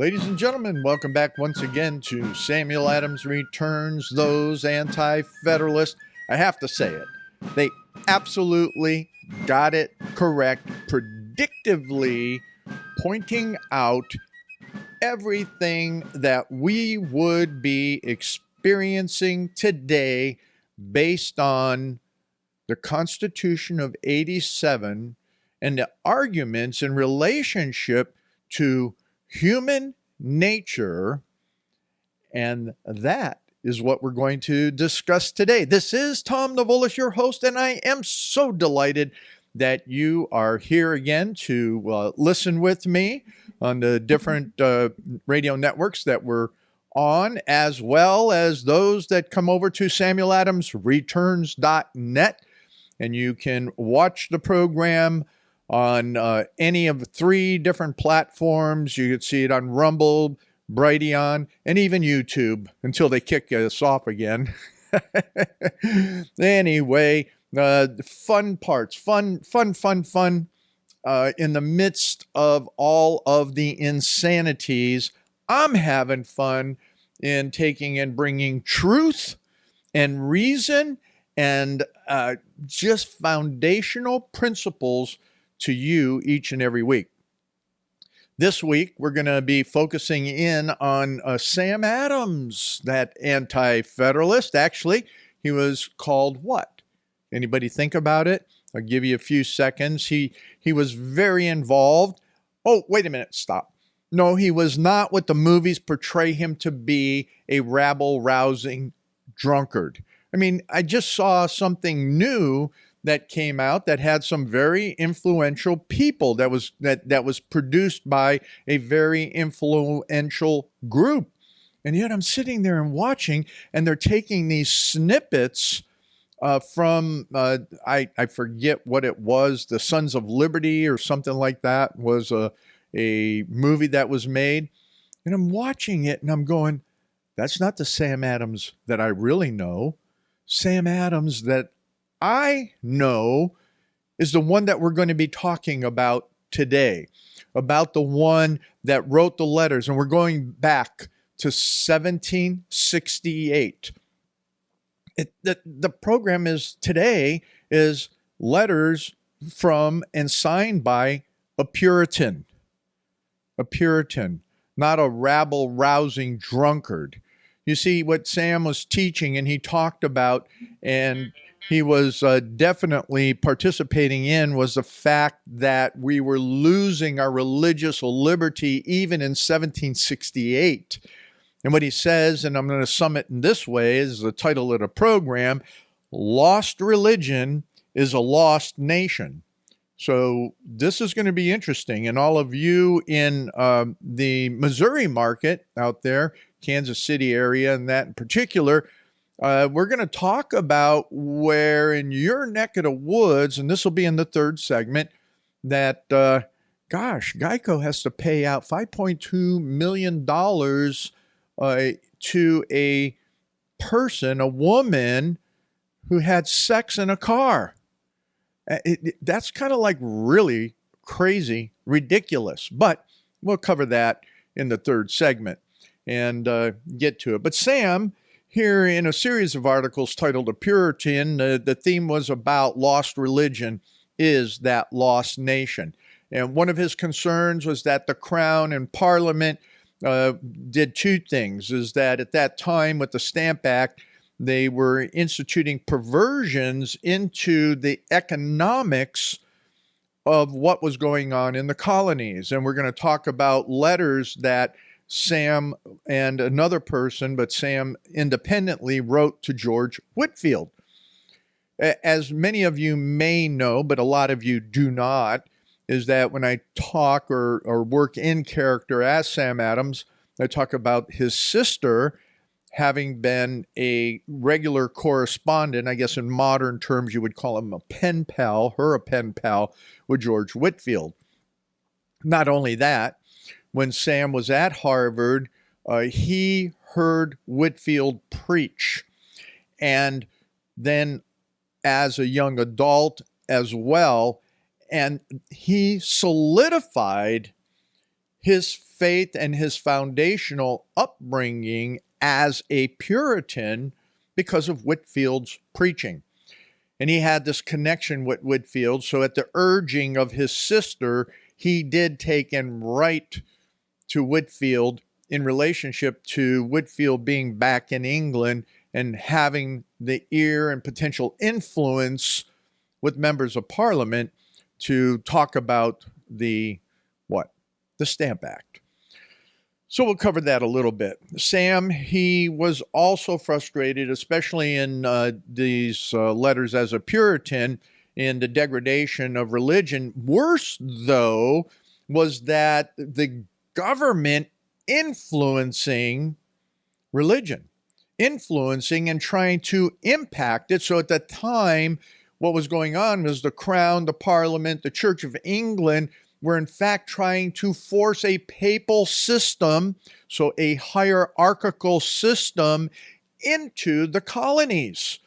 Ladies and gentlemen, welcome back once again to Samuel Adams Returns. Those anti-federalists, I have to say it, they absolutely got it correct, predictively pointing out everything that we would be experiencing today based on the Constitution of 87 and the arguments in relationship to human nature, and that is what we're going to discuss today. This is Tom Navolis, your host, and I am so delighted that you are here again to listen with me on the different radio networks that we're on, as well as those that come over to SamuelAdamsReturns.net, and you can watch the program on any of the 3 different platforms. You could see it on Rumble, Brighteon, and even YouTube until they kick us off again. Anyway, fun parts, fun in the midst of all of the insanities. I'm having fun in taking and bringing truth and reason and just foundational principles to you each and every week. This week, we're going to be focusing in on Sam Adams, that anti-federalist. Actually, he was called what? Anybody think about it? I'll give you a few seconds. He was very involved. Oh, wait a minute, stop. No, he was not what the movies portray him to be, a rabble-rousing drunkard. I mean, I just saw something new that came out that had some very influential people, that was produced by a very influential group. And yet I'm sitting there and watching, and they're taking these snippets from, I forget what it was, the Sons of Liberty or something like that was a movie that was made. And I'm watching it and I'm going, that's not the Sam Adams that I really know. Sam Adams that I know is the one that we're going to be talking about today, about the one that wrote the letters. And we're going back to 1768. The program today is letters from and signed by a Puritan, not a rabble-rousing drunkard. You see, what Sam was teaching and he talked about and he was definitely participating in was the fact that we were losing our religious liberty even in 1768. And what he says, and I'm going to sum it in this way, is the title of the program, Lost Religion is a Lost Nation. So this is going to be interesting. And all of you in the Missouri market out there, Kansas City area and that in particular, we're going to talk about where in your neck of the woods, and this will be in the 3rd segment, that, Geico has to pay out $5.2 million to a person, a woman, who had sex in a car. That's kind of like really crazy, ridiculous, but we'll cover that in the 3rd segment and get to it. But Sam, here in a series of articles titled A Puritan, the theme was about lost religion is that lost nation. And one of his concerns was that the Crown and Parliament did 2 things, is that at that time with the Stamp Act, they were instituting perversions into the economics of what was going on in the colonies. And we're going to talk about letters that Sam and another person, but Sam independently, wrote to George Whitefield. As many of you may know, but a lot of you do not, is that when I talk or work in character as Sam Adams, I talk about his sister having been a regular correspondent. I guess in modern terms you would call him a pen pal, her a pen pal with George Whitefield. Not only that, when Sam was at Harvard, he heard Whitefield preach. And then as a young adult as well, and he solidified his faith and his foundational upbringing as a Puritan because of Whitfield's preaching. And he had this connection with Whitfield. So at the urging of his sister, he did take and write to Whitfield in relationship to Whitfield being back in England and having the ear and potential influence with members of Parliament to talk about the Stamp Act. So we'll cover that a little bit. Sam, he was also frustrated, especially in these letters as a Puritan, in the degradation of religion. Worse, though, was that the government influencing religion, influencing and trying to impact it. So at the time, what was going on was the Crown, the Parliament, the Church of England were in fact trying to force a papal system, so a hierarchical system, into the colonies.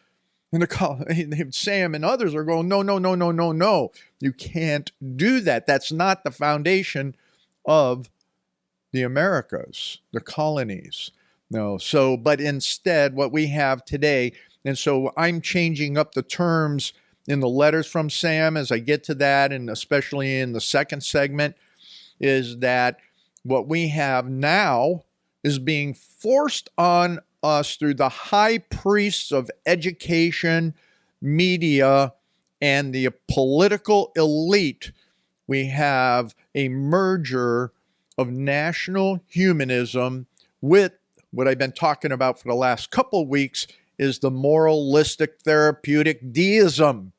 And Sam and others are going, no, no, no, no, no, no. You can't do that. That's not the foundation of the Americas, the colonies. No. So, but instead, what we have today, and so I'm changing up the terms in the letters from Sam as I get to that, and especially in the second segment, is that what we have now is being forced on us through the high priests of education, media, and the political elite. We have a merger of national humanism with what I've been talking about for the last couple of weeks is the moralistic, therapeutic deism.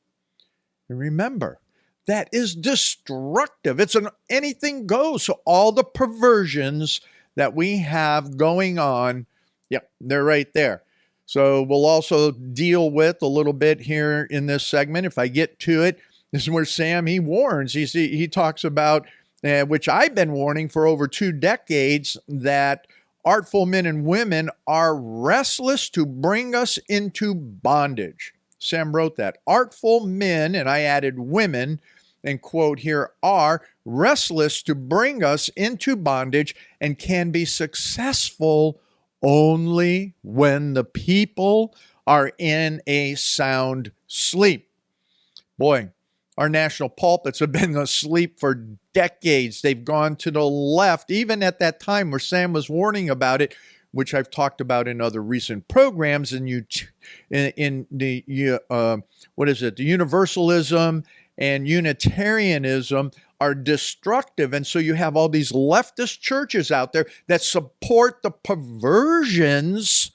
And remember, that is destructive. It's an anything goes. So all the perversions that we have going on, yep, they're right there. So we'll also deal with a little bit here in this segment, if I get to it. This is where Sam, he warns. He talks about, which I've been warning for over 2 decades, that artful men and women are restless to bring us into bondage. Sam wrote that. Artful men, and I added women, and quote here, are restless to bring us into bondage and can be successful only when the people are in a sound sleep. Boy, our national pulpits have been asleep for decades. They've gone to the left, even at that time where Sam was warning about it, which I've talked about in other recent programs. And the universalism and Unitarianism are destructive. And so you have all these leftist churches out there that support the perversions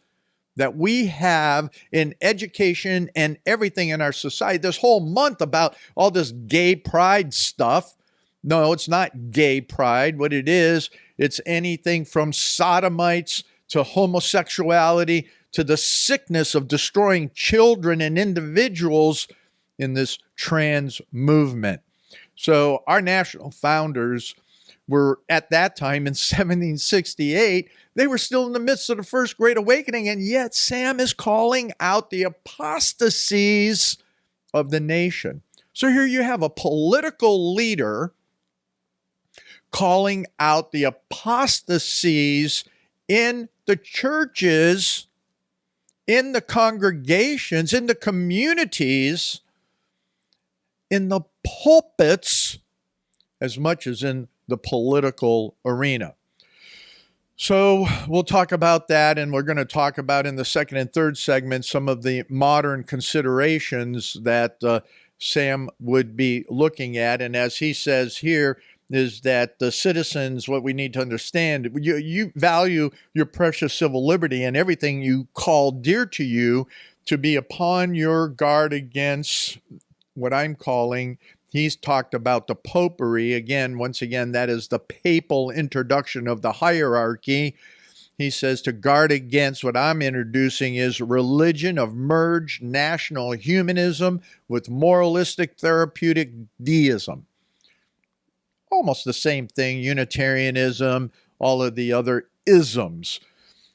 that we have in education and everything in our society. This whole month about all this gay pride stuff. No, it's not gay pride. What it is, it's anything from sodomites to homosexuality to the sickness of destroying children and individuals in this trans movement. So our national founders were at that time in 1768, they were still in the midst of the First Great Awakening, and yet Sam is calling out the apostasies of the nation. So here you have a political leader calling out the apostasies in the churches, in the congregations, in the communities, in the pulpits, as much as in the political arena. So we'll talk about that, and we're going to talk about in the second and third segment some of the modern considerations that Sam would be looking at. And as he says here, is that the citizens, what we need to understand, you value your precious civil liberty and everything you call dear to you to be upon your guard against what I'm calling, he's talked about the popery. Again, once again, that is the papal introduction of the hierarchy. He says to guard against what I'm introducing is religion of merged national humanism with moralistic therapeutic deism. Almost the same thing, Unitarianism, all of the other isms.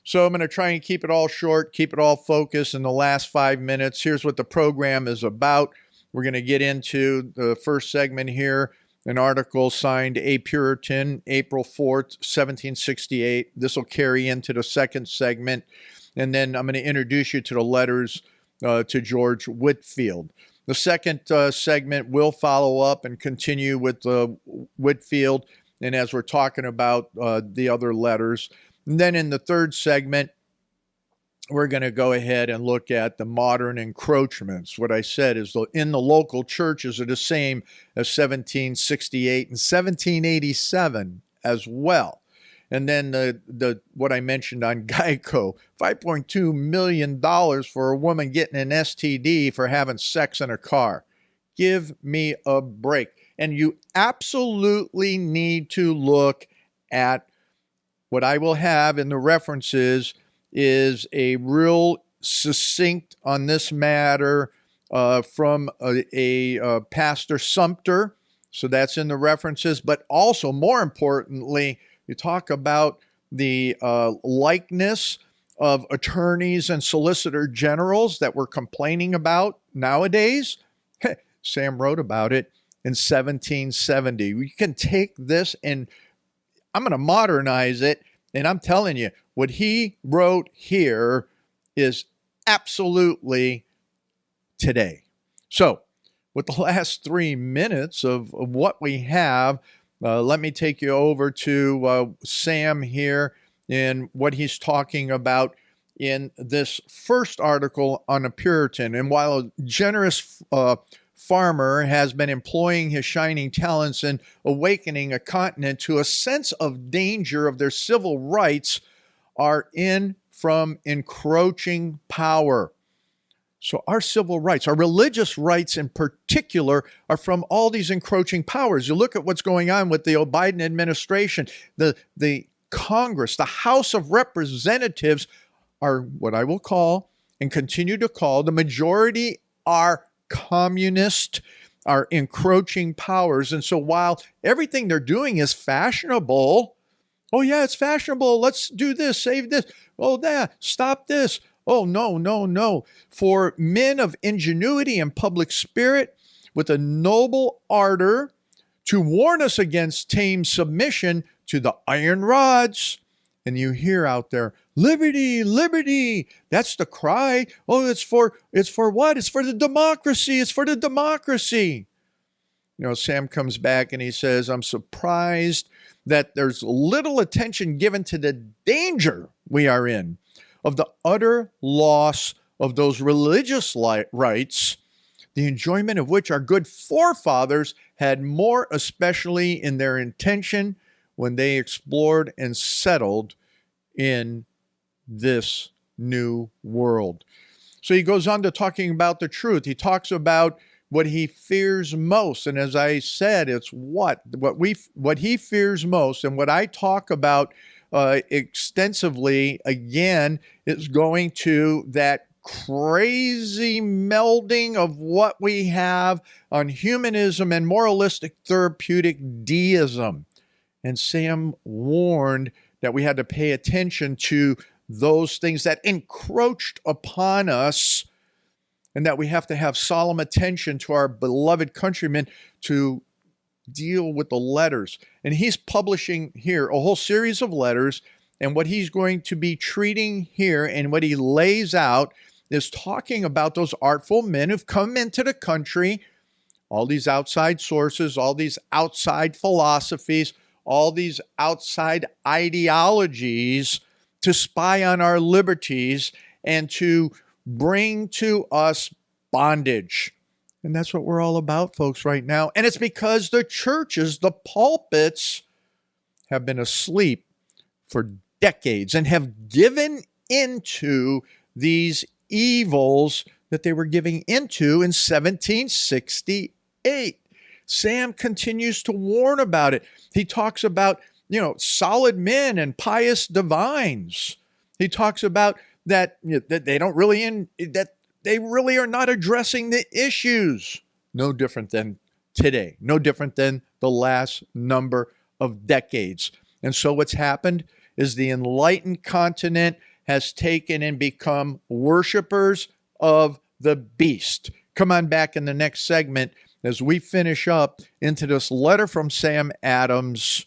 So I'm going to try and keep it all short, keep it all focused in the last 5 minutes. Here's what the program is about. We're going to get into the first segment here an article signed A Puritan, April 4th, 1768. This will carry into the second segment. And then I'm going to introduce you to the letters to George Whitefield. The second segment will follow up and continue with Whitefield, and as we're talking about the other letters. And then in the third segment, we're going to go ahead and look at the modern encroachments. What I said is in the local churches are the same as 1768 and 1787 as well. And then the what I mentioned on Geico, $5.2 million for a woman getting an STD for having sex in a car. Give me a break. And you absolutely need to look at what I will have in the references is a real succinct on this matter from a Pastor Sumter. So that's in the references. But also, more importantly, you talk about the likeness of attorneys and solicitor generals that we're complaining about nowadays. Sam wrote about it in 1770. We can take this and I'm going to modernize it. And I'm telling you, what he wrote here is absolutely today. So, with the last 3 minutes of what we have, let me take you over to Sam here and what he's talking about in this first article on A Puritan. And while a generous farmer has been employing his shining talents in awakening a continent to a sense of danger of their civil rights are in from encroaching power. So our civil rights, our religious rights in particular, are from all these encroaching powers. You look at what's going on with the Biden administration, the Congress, the House of Representatives are what I will call and continue to call, the majority are communist, are encroaching powers. And so while everything they're doing is fashionable, oh yeah, it's fashionable, let's do this, save this, oh that, stop this, oh no, no, no. For men of ingenuity and public spirit with a noble ardor to warn us against tame submission to the iron rods. And you hear out there, liberty, liberty. That's the cry. Oh, it's for what? It's for the democracy. It's for the democracy. You know, Sam comes back and he says, I'm surprised that there's little attention given to the danger we are in of the utter loss of those religious rights, the enjoyment of which our good forefathers had more especially in their intention when they explored and settled in this new world. So he goes on to talking about the truth. He talks about what he fears most. And as I said, it's what he fears most. And what I talk about extensively, again, is going to that crazy melding of what we have on humanism and moralistic therapeutic deism. And Sam warned that we had to pay attention to those things that encroached upon us and that we have to have solemn attention to our beloved countrymen to deal with the letters. And he's publishing here a whole series of letters, and what he's going to be treating here and what he lays out is talking about those artful men who've come into the country, all these outside sources, all these outside philosophies, all these outside ideologies to spy on our liberties and to bring to us bondage. And that's what we're all about, folks, right now. And it's because the churches, the pulpits, have been asleep for decades and have given into these evils that they were giving into in 1768. Sam continues to warn about it. He talks about, solid men and pious divines. He talks about that they don't really that they really are not addressing the issues. No different than today. No different than the last number of decades. And so what's happened is the enlightened continent has taken and become worshipers of the beast. Come on back in the next segment as we finish up into this letter from Sam Adams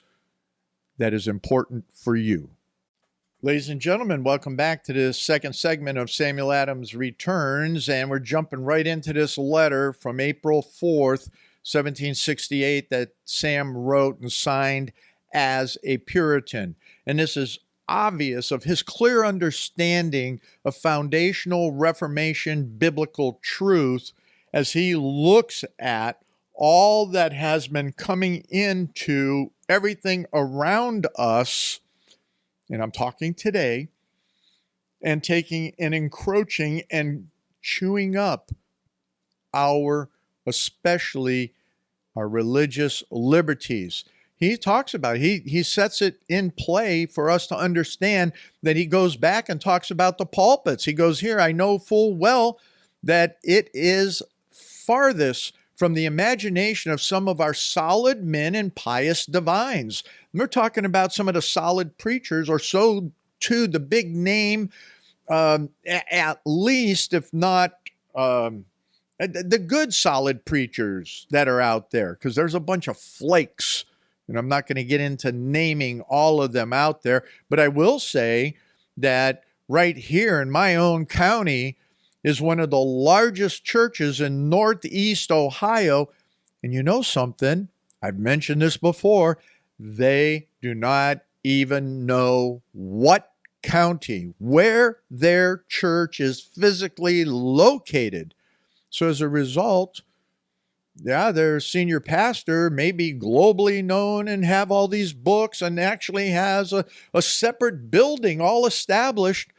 that is important for you. Ladies and gentlemen, welcome back to this second segment of Samuel Adams Returns, and we're jumping right into this letter from April 4th, 1768, that Sam wrote and signed as a Puritan. And this is obvious of his clear understanding of foundational Reformation biblical truth as he looks at all that has been coming into everything around us, and I'm talking today, and taking and encroaching and chewing up especially our religious liberties. He talks about it. He sets it in play for us to understand that he goes back and talks about the pulpits. He goes, here, I know full well that it is farthest from the imagination of some of our solid men and pious divines. And we're talking about some of the solid preachers, or so too the big name, at least, if not the good solid preachers that are out there, because there's a bunch of flakes, and I'm not going to get into naming all of them out there, but I will say that right here in my own county is one of the largest churches in Northeast Ohio. And you know something? I've mentioned this before. They do not even know what county, where their church is physically located. So as a result, their senior pastor may be globally known and have all these books and actually has a separate building all established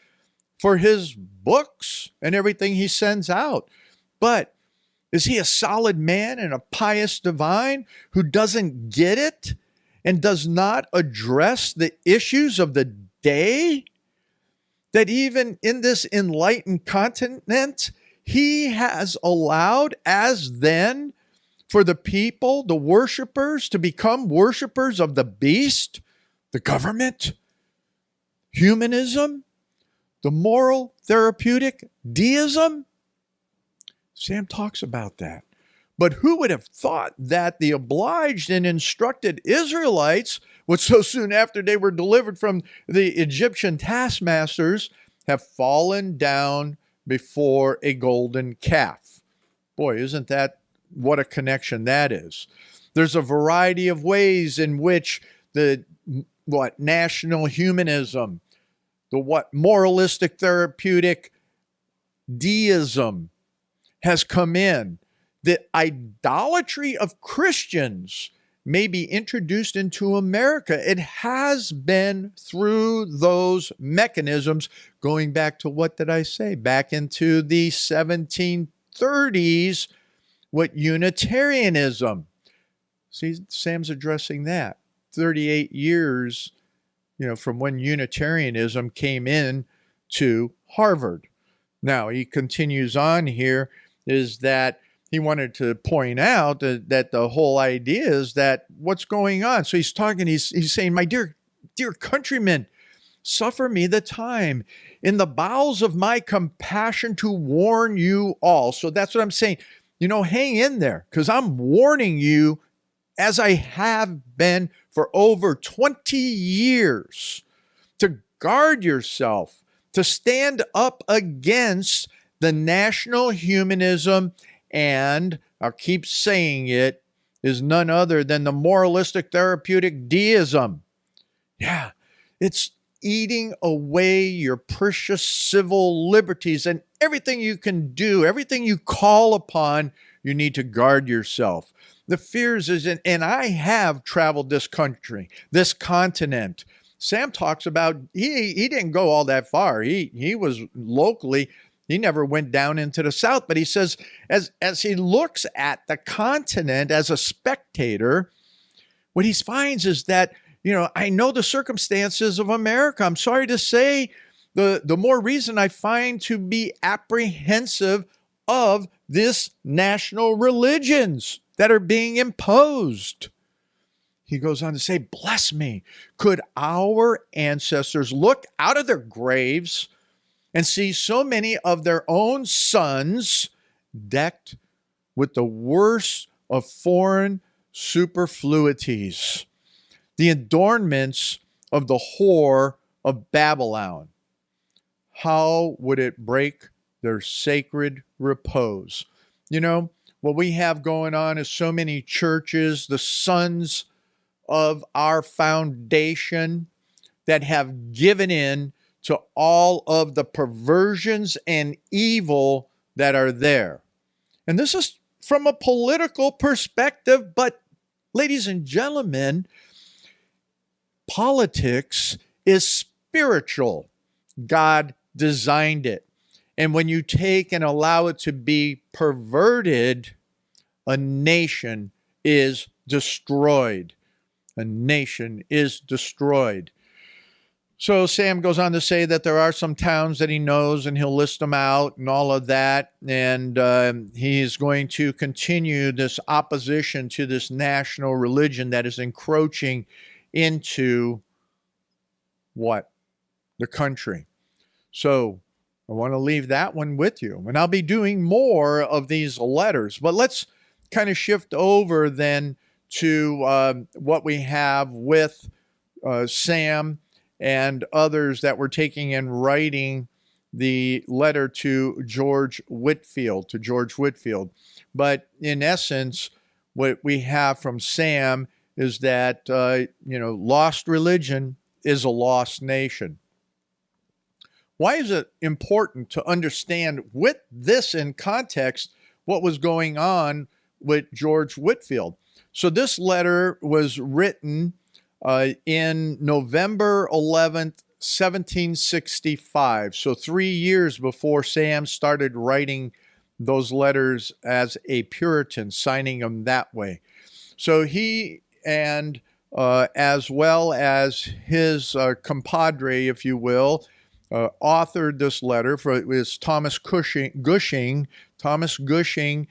for his books and everything he sends out. But is he a solid man and a pious divine who doesn't get it and does not address the issues of the day? That even in this enlightened continent, he has allowed as then for the people, the worshipers, to become worshipers of the beast, the government, humanism, the moral, therapeutic, deism. Sam talks about that. But who would have thought that the obliged and instructed Israelites would so soon after they were delivered from the Egyptian taskmasters have fallen down before a golden calf? Boy, isn't that what a connection that is? There's a variety of ways in which the national humanism, the moralistic therapeutic deism has come in. The idolatry of Christians may be introduced into America. It has been through those mechanisms going back to, what did I say? Back into the 1730s, Unitarianism. See, Sam's addressing that. 38 years, from when Unitarianism came in to Harvard. Now, he continues on here, is that he wanted to point out that the whole idea is that what's going on. So he's talking, he's saying, my dear countrymen, suffer me the time in the bowels of my compassion to warn you all. So that's what I'm saying. Hang in there, because I'm warning you as I have been for over 20 years, to guard yourself, to stand up against the national humanism, and I'll keep saying it, is none other than the moralistic therapeutic deism. Yeah, it's eating away your precious civil liberties, and everything you can do, everything you call upon, you need to guard yourself. The fears is, and I have traveled this country, this continent. Sam talks about, he didn't go all that far. He was locally, he never went down into the South, but he says, as he looks at the continent as a spectator, what he finds is that, I know the circumstances of America. I'm sorry to say, the more reason I find to be apprehensive of this national religions that are being imposed. He goes on to say, bless me, could our ancestors look out of their graves and see so many of their own sons decked with the worst of foreign superfluities, the adornments of the whore of Babylon. How would it break their sacred repose? You know, what we have going on is so many churches, the sons of our foundation, that have given in to all of the perversions and evil that are there. And this is from a political perspective, but ladies and gentlemen, politics is spiritual. God designed it. And when you take and allow it to be perverted, a nation is destroyed. A nation is destroyed. So Sam goes on to say that there are some towns that he knows, and he'll list them out and all of that. And he's going to continue this opposition to this national religion that is encroaching into what? The country. So I want to leave that one with you. And I'll be doing more of these letters. But let's kind of shift over then to what we have with Sam and others that were taking and writing the letter to George Whitefield. But in essence, what we have from Sam is that, lost religion is a lost nation. Why is it important to understand with this in context what was going on with George Whitefield? So this letter was written in November 11th, 1765. So 3 years before Sam started writing those letters as a Puritan, signing them that way. So he and as well as his compadre, if you will, authored this letter. It was Thomas Cushing, Thomas Cushing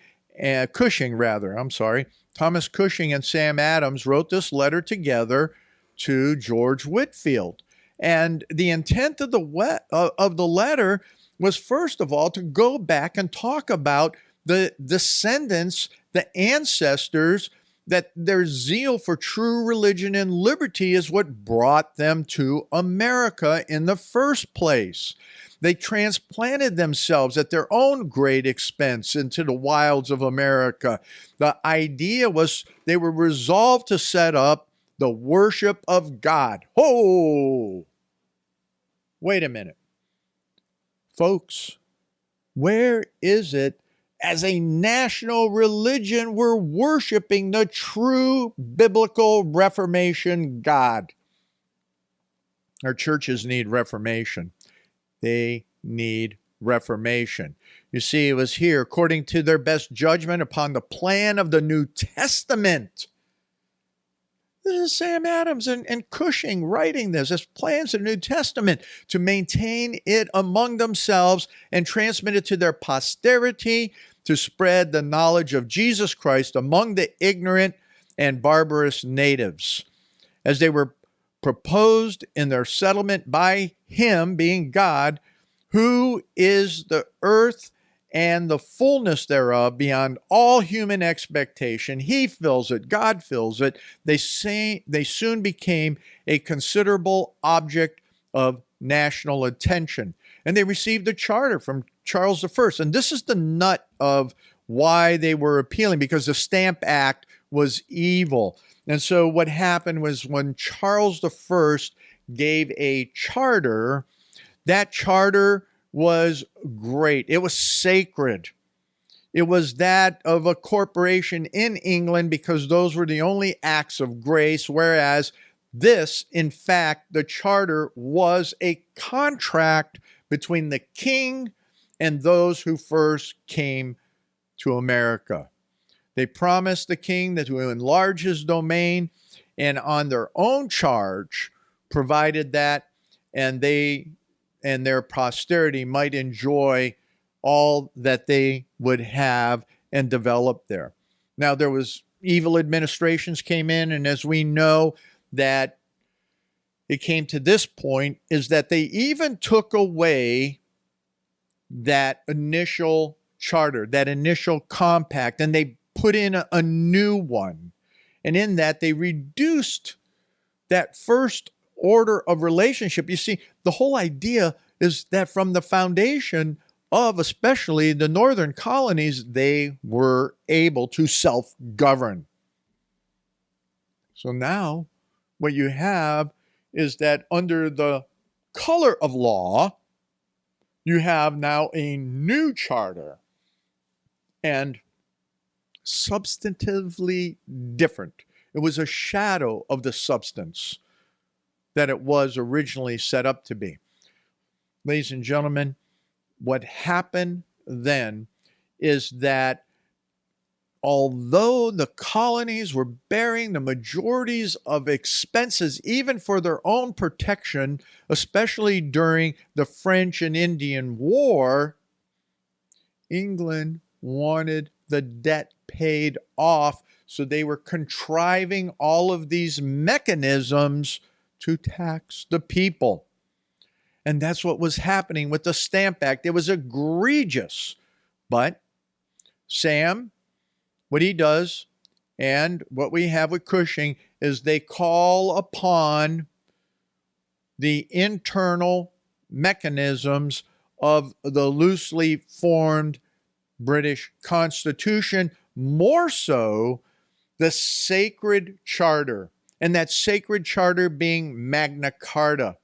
and Sam Adams wrote this letter together to George Whitefield. And the intent of the letter was, first of all, to go back and talk about the descendants, the ancestors, that their zeal for true religion and liberty is what brought them to America in the first place. They transplanted themselves at their own great expense into the wilds of America. The idea was they were resolved to set up the worship of God. Oh, wait a minute. Folks, where is it as a national religion we're worshiping the true biblical Reformation God? Our churches need reformation. They need reformation. You see, it was here, according to their best judgment, upon the plan of the New Testament. This is Sam Adams and Cushing writing this as plans of the New Testament to maintain it among themselves and transmit it to their posterity, to spread the knowledge of Jesus Christ among the ignorant and barbarous natives, as they were proposed in their settlement by him, being God, who is the earth and the fullness thereof beyond all human expectation. He fills it, God fills it. They soon became a considerable object of national attention. And they received a charter from Charles I. And this is the nut of why they were appealing, because the Stamp Act was evil. And so what happened was, when Charles I gave a charter, that charter was great. It was sacred. It was that of a corporation in England, because those were the only acts of grace, whereas this, in fact, the charter was a contract between the king and those who first came to America. They promised the king that to enlarge his domain, and on their own charge provided that, and they and their posterity might enjoy all that they would have and develop there. Now, there was evil administrations came in, and as we know that it came to this point, is that they even took away that initial charter, that initial compact, and they put in a new one. And in that, they reduced that first order of relationship. You see, the whole idea is that from the foundation of especially the northern colonies, they were able to self-govern. So now what you have is that under the color of law, you have now a new charter, and substantively different. It was a shadow of the substance that it was originally set up to be. Ladies and gentlemen, what happened then is that although the colonies were bearing the majorities of expenses, even for their own protection, especially during the French and Indian War, England wanted the debt paid off, so they were contriving all of these mechanisms to tax the people. And that's what was happening with the Stamp Act. It was egregious. But Sam, what he does, and what we have with Cushing, is they call upon the internal mechanisms of the loosely formed British Constitution, more so the Sacred Charter, and that Sacred Charter being Magna Carta.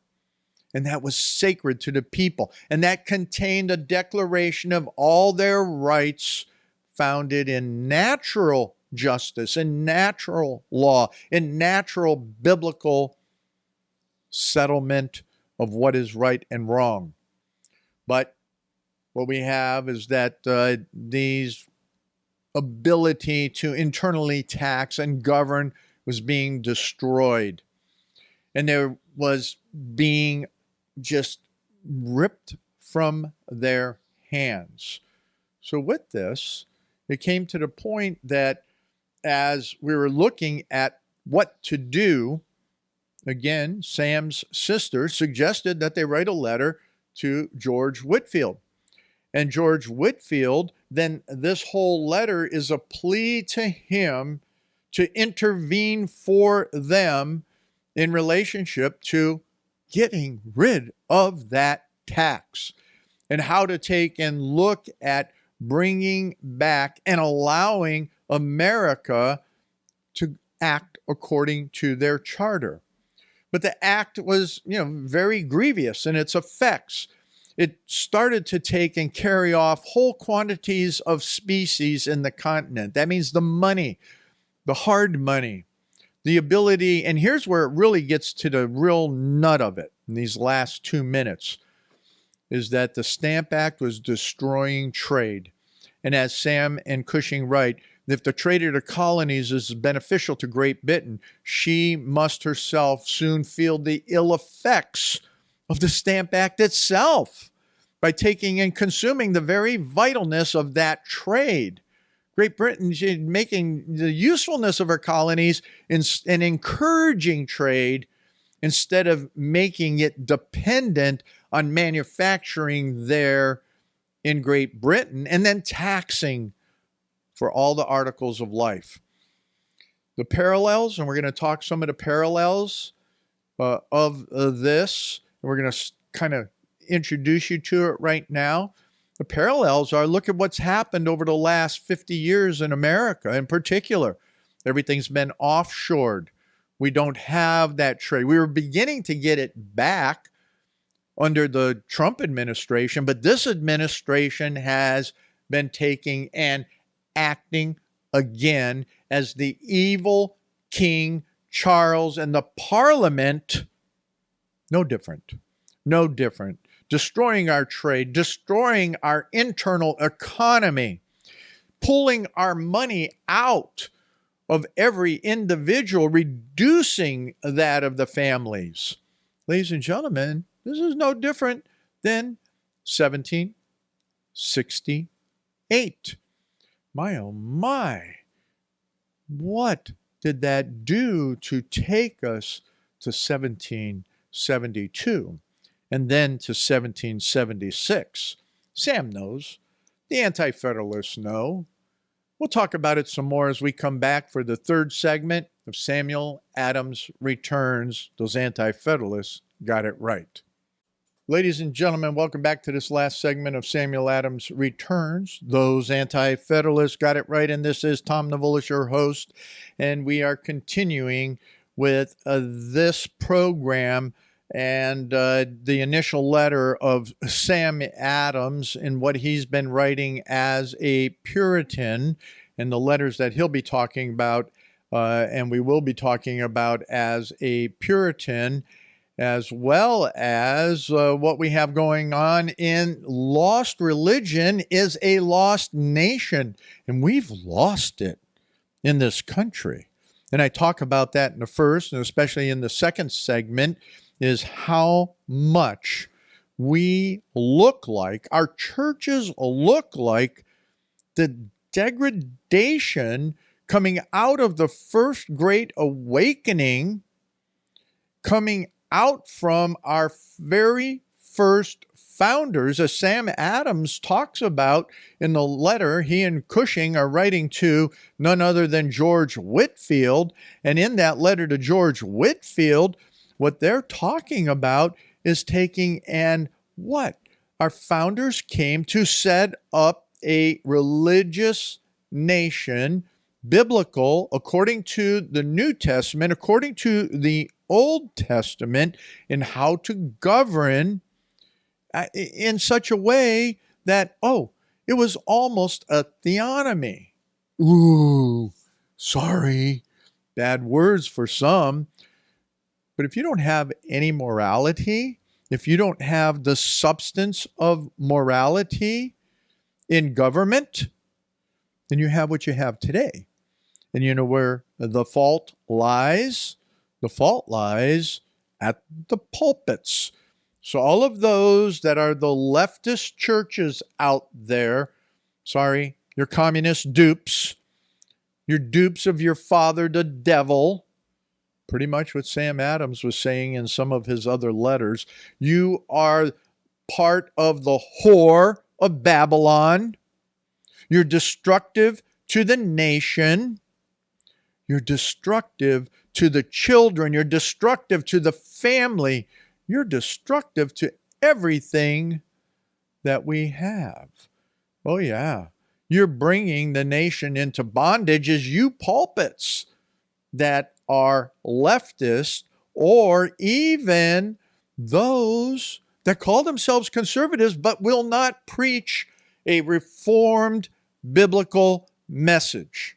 And that was sacred to the people. And that contained a declaration of all their rights founded in natural justice, in natural law, in natural biblical settlement of what is right and wrong. But what we have is that these ability to internally tax and govern was being destroyed. And there was being just ripped from their hands. So with this, it came to the point that as we were looking at what to do, again, Sam's sister suggested that they write a letter to George Whitefield. And George Whitefield, then this whole letter is a plea to him to intervene for them in relationship to getting rid of that tax, and how to take and look at bringing back and allowing America to act according to their charter. But the act was, very grievous in its effects. It started to take and carry off whole quantities of species in the continent. That means the money, the hard money, the ability, and here's where it really gets to the real nut of it in these last 2 minutes, is that the Stamp Act was destroying trade. And as Sam and Cushing write, if the trade of the colonies is beneficial to Great Britain, she must herself soon feel the ill effects of the Stamp Act itself by taking and consuming the very vitalness of that trade. Great Britain is making the usefulness of her colonies and encouraging trade instead of making it dependent on manufacturing there in Great Britain and then taxing for all the articles of life. The parallels, and we're going to talk some of the parallels of this, and we're going to kind of introduce you to it right now. The parallels are, look at what's happened over the last 50 years in America in particular. Everything's been offshored. We don't have that trade. We were beginning to get it back under the Trump administration, but this administration has been taking and acting again as the evil King Charles and the Parliament. No different. Destroying our trade, destroying our internal economy, pulling our money out of every individual, reducing that of the families. Ladies and gentlemen, this is no different than 1768. My, oh my, what did that do to take us to 1772? And then to 1776. Sam knows. The Anti-Federalists know. We'll talk about it some more as we come back for the third segment of Samuel Adams Returns. Those Anti-Federalists got it right. Ladies and gentlemen, welcome back to this last segment of Samuel Adams Returns. Those Anti-Federalists got it right, and this is Tom Navolis, your host, and we are continuing with this program and the initial letter of Sam Adams and what he's been writing as a Puritan, and the letters that he'll be talking about, and we will be talking about as a Puritan, as well as what we have going on in lost religion is a lost nation, and we've lost it in this country. And I talk about that in the first, and especially in the second segment, is how much we look like, our churches look like the degradation coming out of the first great awakening, coming out from our very first founders, as Sam Adams talks about in the letter he and Cushing are writing to none other than George Whitefield. And in that letter to George Whitefield, what they're talking about is taking and what? Our founders came to set up a religious nation, biblical, according to the New Testament, according to the Old Testament, in how to govern in such a way that, it was almost a theonomy. Ooh, sorry, bad words for some. But if you don't have any morality, if you don't have the substance of morality in government, then you have what you have today. And you know where the fault lies? The fault lies at the pulpits. So all of those that are the leftist churches out there, sorry, you're communist dupes. You're dupes of your father, the devil. Pretty much what Sam Adams was saying in some of his other letters. You are part of the whore of Babylon. You're destructive to the nation. You're destructive to the children. You're destructive to the family. You're destructive to everything that we have. Oh, yeah. You're bringing the nation into bondage as you pulpits that are leftist, or even those that call themselves conservatives but will not preach a reformed biblical message.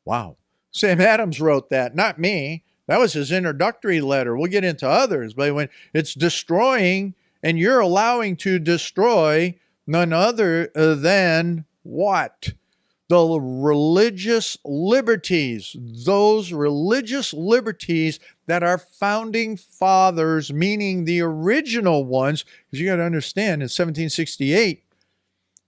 Wow. Sam Adams wrote that, not me. That was his introductory letter. We'll get into others, but when it's destroying, and you're allowing to destroy none other than what? The religious liberties, those religious liberties that our founding fathers, meaning the original ones, because you got to understand, in 1768,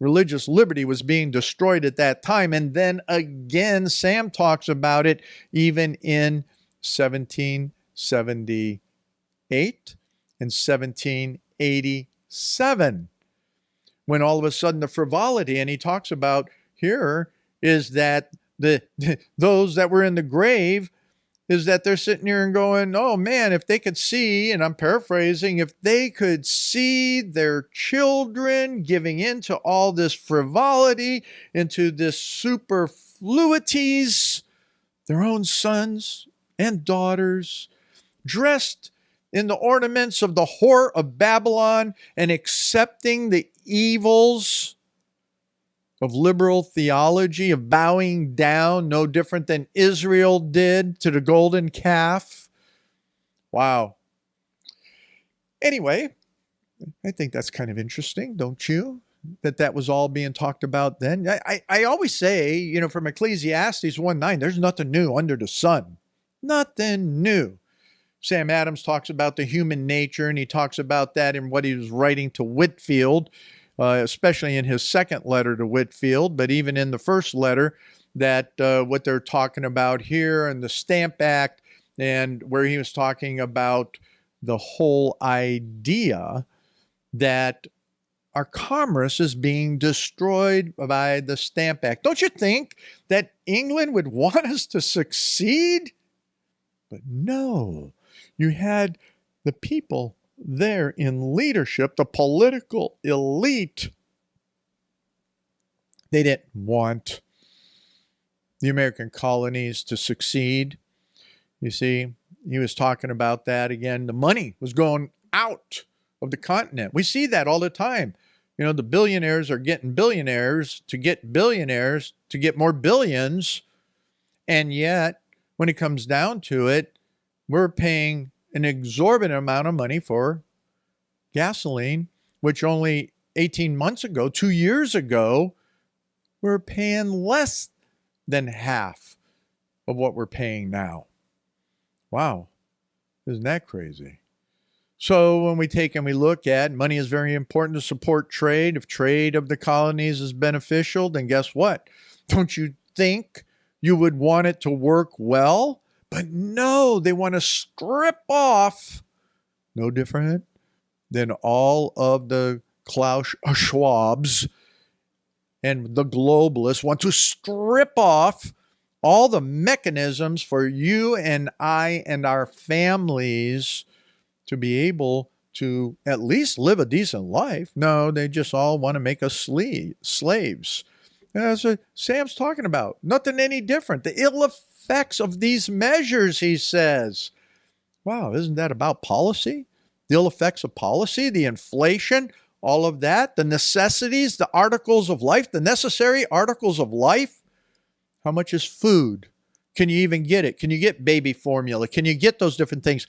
religious liberty was being destroyed at that time. And then again, Sam talks about it even in 1778 and 1787, when all of a sudden the frivolity, and he talks about here, is that those that were in the grave, is that they're sitting here and going, oh man, if they could see, and I'm paraphrasing, if they could see their children giving into all this frivolity, into this superfluities, their own sons and daughters, dressed in the ornaments of the whore of Babylon and accepting the evils of liberal theology, of bowing down, no different than Israel did to the golden calf. Wow. Anyway, I think that's kind of interesting, don't you? That was all being talked about then. I always say, from Ecclesiastes 1:9, there's nothing new under the sun. Nothing new. Sam Adams talks about the human nature, and he talks about that in what he was writing to Whitefield, especially in his second letter to Whitefield, but even in the first letter, that what they're talking about here and the Stamp Act, and where he was talking about the whole idea that our commerce is being destroyed by the Stamp Act. Don't you think that England would want us to succeed? But no, you had the people there in leadership, the political elite. They didn't want the American colonies to succeed. You see, he was talking about that again. The money was going out of the continent. We see that all the time. You know, the billionaires are getting billionaires to get billionaires to get more billions. And yet, when it comes down to it, we're paying an exorbitant amount of money for gasoline, which only 18 months ago, 2 years ago, we're paying less than half of what we're paying now. Wow, isn't that crazy? So when we take and we look at money is very important to support trade. If trade of the colonies is beneficial, then guess what? Don't you think you would want it to work well? But no, they want to strip off, no different than all of the Klaus Schwabs and the globalists want to strip off all the mechanisms for you and I and our families to be able to at least live a decent life. No, they just all want to make us slaves. And that's what Sam's talking about. Nothing any different. The ill effects of these measures, he says. Wow, isn't that about policy? The ill effects of policy, the inflation, all of that, the necessities, the articles of life, the necessary articles of life. How much is food? Can you even get it? Can you get baby formula? Can you get those different things?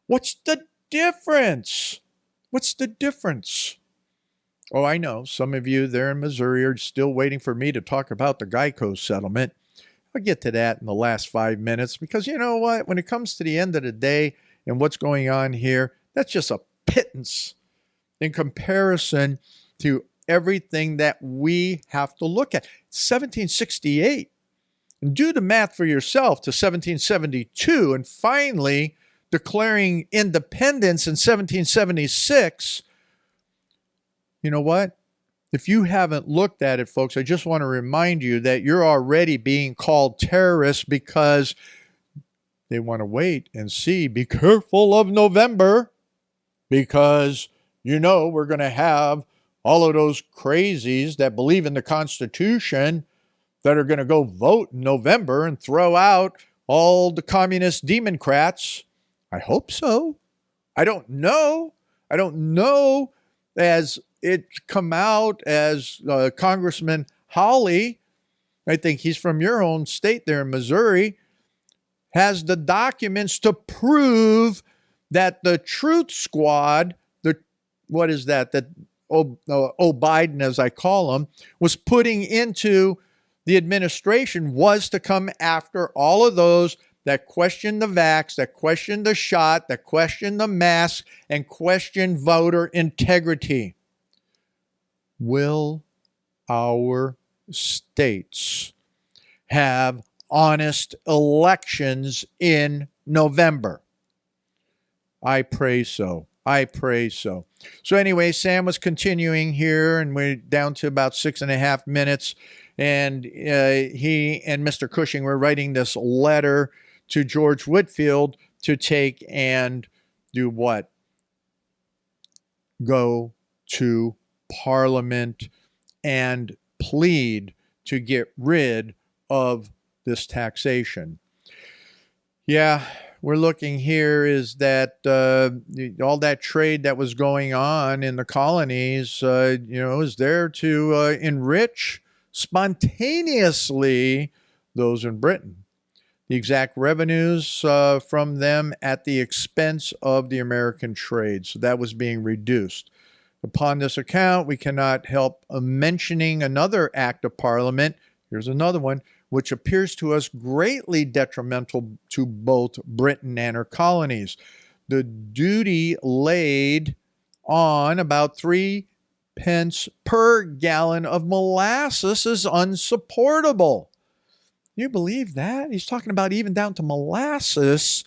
What's the difference? What's the difference? Oh, I know. Some of you there in Missouri are still waiting for me to talk about the Geico settlement. I'll get to that in the last 5 minutes because you know what? When it comes to the end of the day and what's going on here, that's just a pittance in comparison to everything that we have to look at. 1768. And do the math for yourself to 1772 and finally declaring independence in 1776. You know what? If you haven't looked at it, folks, I just want to remind you that you're already being called terrorists because they want to wait and see. Be careful of November because, you know, we're going to have all of those crazies that believe in the Constitution that are going to go vote in November and throw out all the communist democrats. I hope so. I don't know. I don't know. As it come out as Congressman Hawley, I think he's from your own state there in Missouri, has the documents to prove that the Truth Squad, what is that Biden, as I call him, was putting into the administration was to come after all of those that question the vax, that question the shot, that question the mask, and question voter integrity. Will our states have honest elections in November? I pray so. I pray so. So anyway, Sam was continuing here, and we're down to about 6.5 minutes. And he and Mr. Cushing were writing this letter to George Whitefield to take and do what? Go to Parliament and plead to get rid of this taxation. Yeah, we're looking here is that all that trade that was going on in the colonies, is there to enrich spontaneously those in Britain. The exact revenues from them at the expense of the American trade. So that was being reduced. Upon this account, we cannot help mentioning another act of Parliament. Here's another one, which appears to us greatly detrimental to both Britain and her colonies. The duty laid on about 3 pence per gallon of molasses is unsupportable. You believe that? He's talking about even down to molasses.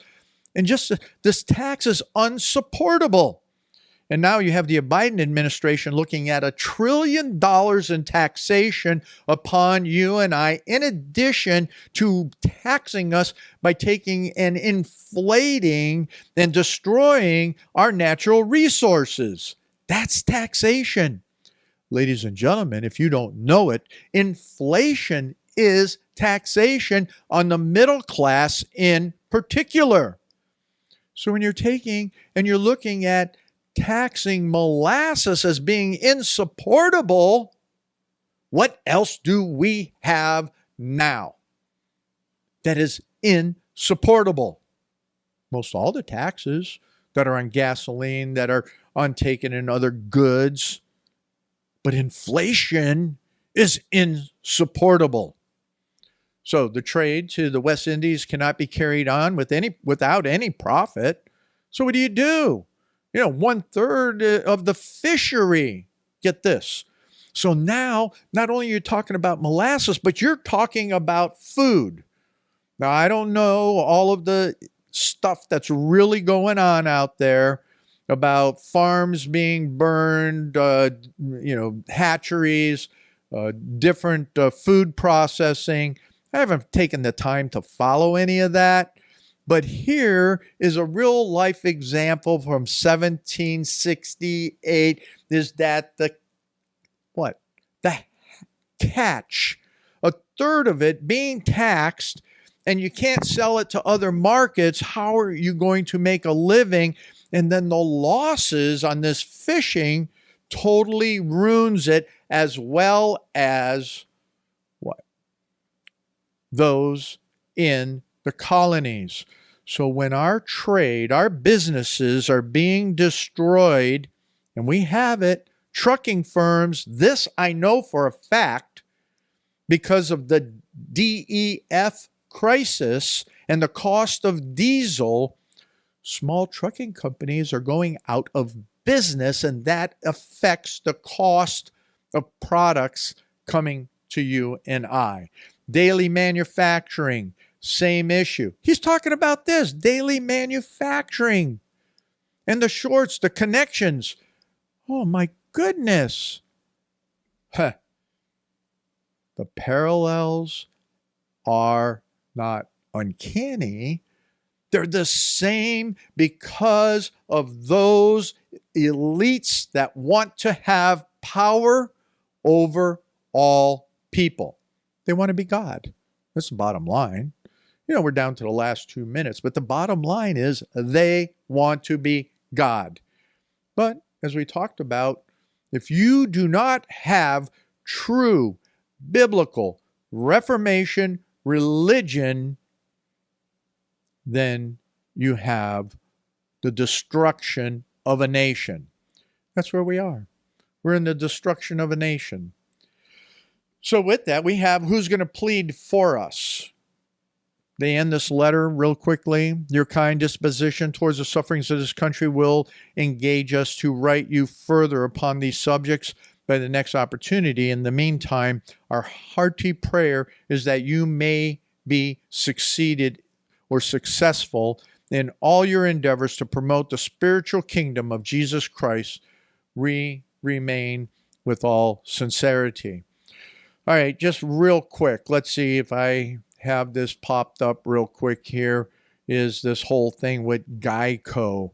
And just this tax is unsupportable. And now you have the Biden administration looking at $1 trillion in taxation upon you and I, in addition to taxing us by taking and inflating and destroying our natural resources. That's taxation. Ladies and gentlemen, if you don't know it, inflation is taxation on the middle class in particular. So when you're taking and you're looking at taxing molasses as being insupportable, what else do we have now that is insupportable? Most all the taxes that are on gasoline, that are on taken in other goods, but inflation is insupportable. So the trade to the West Indies cannot be carried on without any profit. So what do? 1/3 of the fishery. Get this. So now, not only are you talking about molasses, but you're talking about food. Now, I don't know all of the stuff that's really going on out there about farms being burned, hatcheries, different food processing. I haven't taken the time to follow any of that. But here is a real life example from 1768 is that the catch, 1/3 of it being taxed, and you can't sell it to other markets. How are you going to make a living? And then the losses on this fishing totally ruins it, as well as those in the colonies. So when our trade, our businesses are being destroyed, and we have it, trucking firms, this I know for a fact, because of the DEF crisis and the cost of diesel, small trucking companies are going out of business, and that affects the cost of products coming to you and I. Daily manufacturing, same issue. He's talking about this, daily manufacturing. And the shorts, the connections. Oh my goodness. The parallels are not uncanny. They're the same because of those elites that want to have power over all people. They want to be God. That's the bottom line. We're down to the last 2 minutes, but the bottom line is they want to be God. But as we talked about, if you do not have true biblical Reformation religion, then you have the destruction of a nation. That's where we are. We're in the destruction of a nation. So with that, we have who's going to plead for us. They end this letter real quickly. Your kind disposition towards the sufferings of this country will engage us to write you further upon these subjects by the next opportunity. In the meantime, our hearty prayer is that you may be successful in all your endeavors to promote the spiritual kingdom of Jesus Christ. Remain with all sincerity. All right, just real quick. Let's see if I have this popped up real quick here, is this whole thing with Geico.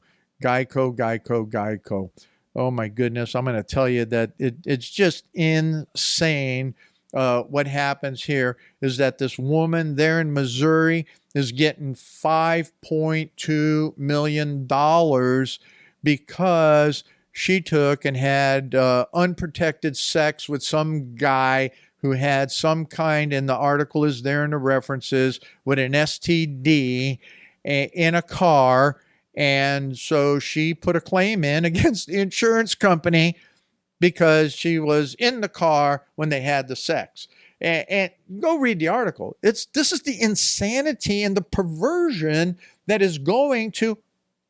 Oh my goodness, I'm going to tell you that it's just insane. What happens here is that this woman there in Missouri is getting $5.2 million because she took and had unprotected sex with some guy who had some kind, and the article is there in the references, with an STD in a car. And so she put a claim in against the insurance company because she was in the car when they had the sex. And go read the article. This is the insanity and the perversion that is going to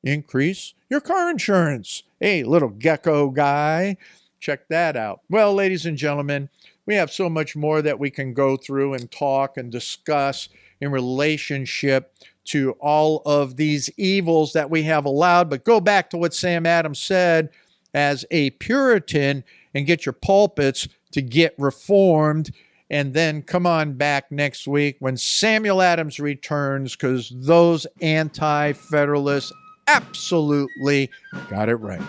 increase your car insurance. Hey, little gecko guy, check that out. Well, ladies and gentlemen, we have so much more that we can go through and talk and discuss in relationship to all of these evils that we have allowed. But go back to what Sam Adams said, as a Puritan and get your pulpits to get reformed. And then come on back next week when Samuel Adams returns, because those anti-federalists absolutely got it right.